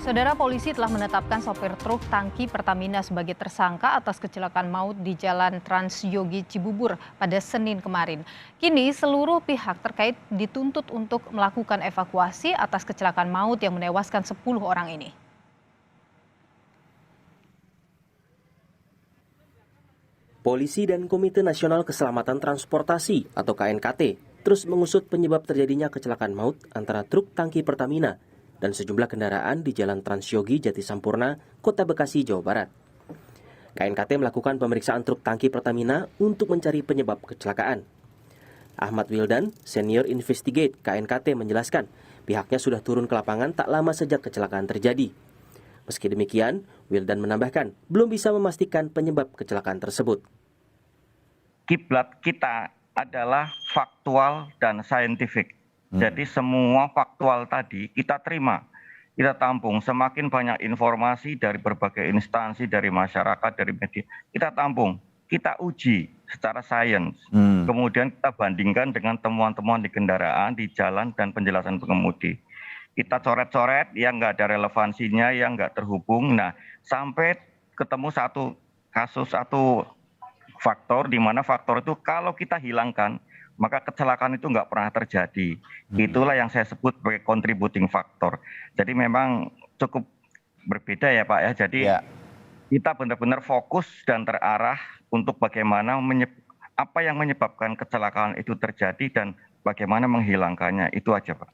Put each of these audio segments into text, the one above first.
Saudara, polisi telah menetapkan sopir truk tangki Pertamina sebagai tersangka atas kecelakaan maut di Jalan Trans Yogi Cibubur pada Senin kemarin. Kini seluruh pihak terkait dituntut untuk melakukan evakuasi atas kecelakaan maut yang menewaskan 10 orang ini. Polisi dan Komite Nasional Keselamatan Transportasi atau KNKT terus mengusut penyebab terjadinya kecelakaan maut antara truk tangki Pertamina dan sejumlah kendaraan di Jalan Transyogi Jatisampurna, Kota Bekasi, Jawa Barat. KNKT melakukan pemeriksaan truk tangki Pertamina untuk mencari penyebab kecelakaan. Ahmad Wildan, Senior Investigate KNKT menjelaskan, pihaknya sudah turun ke lapangan tak lama sejak kecelakaan terjadi. Meski demikian, Wildan menambahkan belum bisa memastikan penyebab kecelakaan tersebut. Kiblat kita adalah faktual dan saintifik. Jadi semua faktual tadi kita terima, kita tampung. Semakin banyak informasi dari berbagai instansi, dari masyarakat, dari media, kita tampung, kita uji secara sains. Kemudian kita bandingkan dengan temuan-temuan di kendaraan, di jalan, dan penjelasan pengemudi. Kita coret-coret yang nggak ada relevansinya, yang nggak terhubung. Nah, sampai ketemu satu kasus, satu faktor, di mana faktor itu kalau kita hilangkan, maka kecelakaan itu nggak pernah terjadi. Itulah yang saya sebut sebagai contributing factor. Jadi memang cukup berbeda ya Pak ya. Jadi kita benar-benar fokus dan terarah untuk bagaimana apa yang menyebabkan kecelakaan itu terjadi dan bagaimana menghilangkannya. Itu aja Pak.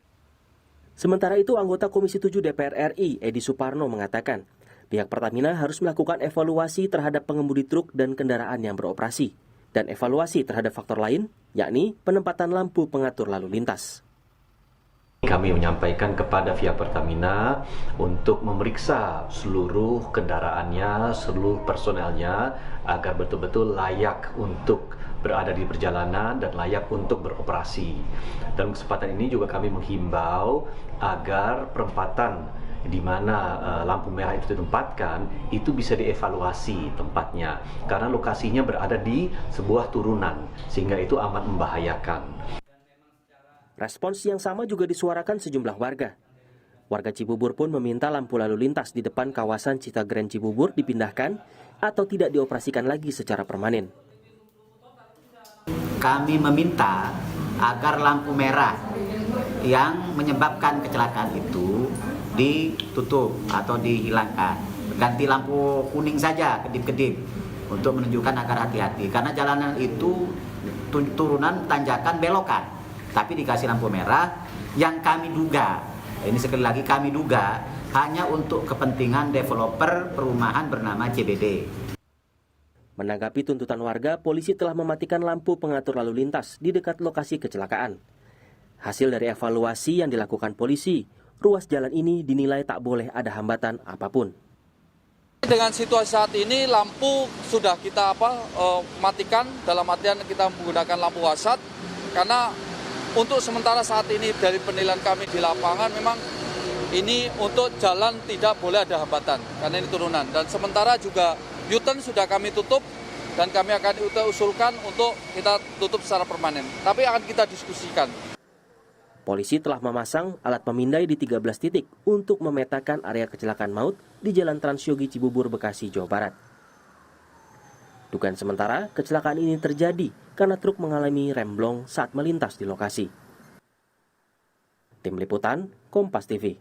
Sementara itu, anggota Komisi 7 DPR RI, Edi Suparno, mengatakan pihak Pertamina harus melakukan evaluasi terhadap pengemudi truk dan kendaraan yang beroperasi, dan evaluasi terhadap faktor lain, yakni penempatan lampu pengatur lalu lintas. Kami menyampaikan kepada pihak Pertamina untuk memeriksa seluruh kendaraannya, seluruh personelnya, agar betul-betul layak untuk berada di perjalanan dan layak untuk beroperasi. Dalam kesempatan ini juga kami menghimbau agar perempatan di mana lampu merah itu ditempatkan, itu bisa dievaluasi tempatnya. Karena lokasinya berada di sebuah turunan, sehingga itu amat membahayakan. Respons yang sama juga disuarakan sejumlah warga. Warga Cibubur pun meminta lampu lalu lintas di depan kawasan Cita Grand Cibubur dipindahkan atau tidak dioperasikan lagi secara permanen. Kami meminta agar lampu merah yang menyebabkan kecelakaan itu ditutup atau dihilangkan. Ganti lampu kuning saja, kedip-kedip, untuk menunjukkan agar hati-hati. Karena jalanan itu turunan, tanjakan, belokan. Tapi dikasih lampu merah yang kami duga, ini sekali lagi kami duga, hanya untuk kepentingan developer perumahan bernama CBD. Menanggapi tuntutan warga, polisi telah mematikan lampu pengatur lalu lintas di dekat lokasi kecelakaan. Hasil dari evaluasi yang dilakukan polisi, ruas jalan ini dinilai tak boleh ada hambatan apapun. Dengan situasi saat ini, lampu sudah kita matikan, dalam artian kita menggunakan lampu wasat, karena untuk sementara saat ini dari penilaian kami di lapangan memang ini untuk jalan tidak boleh ada hambatan karena ini turunan. Dan sementara juga U-turn sudah kami tutup dan kami akan usulkan untuk kita tutup secara permanen. Tapi akan kita diskusikan. Polisi telah memasang alat pemindai di 13 titik untuk memetakan area kecelakaan maut di Jalan Transyogi Cibubur, Bekasi, Jawa Barat. Dugaan sementara, kecelakaan ini terjadi karena truk mengalami remblong saat melintas di lokasi. Tim Liputan, Kompas TV.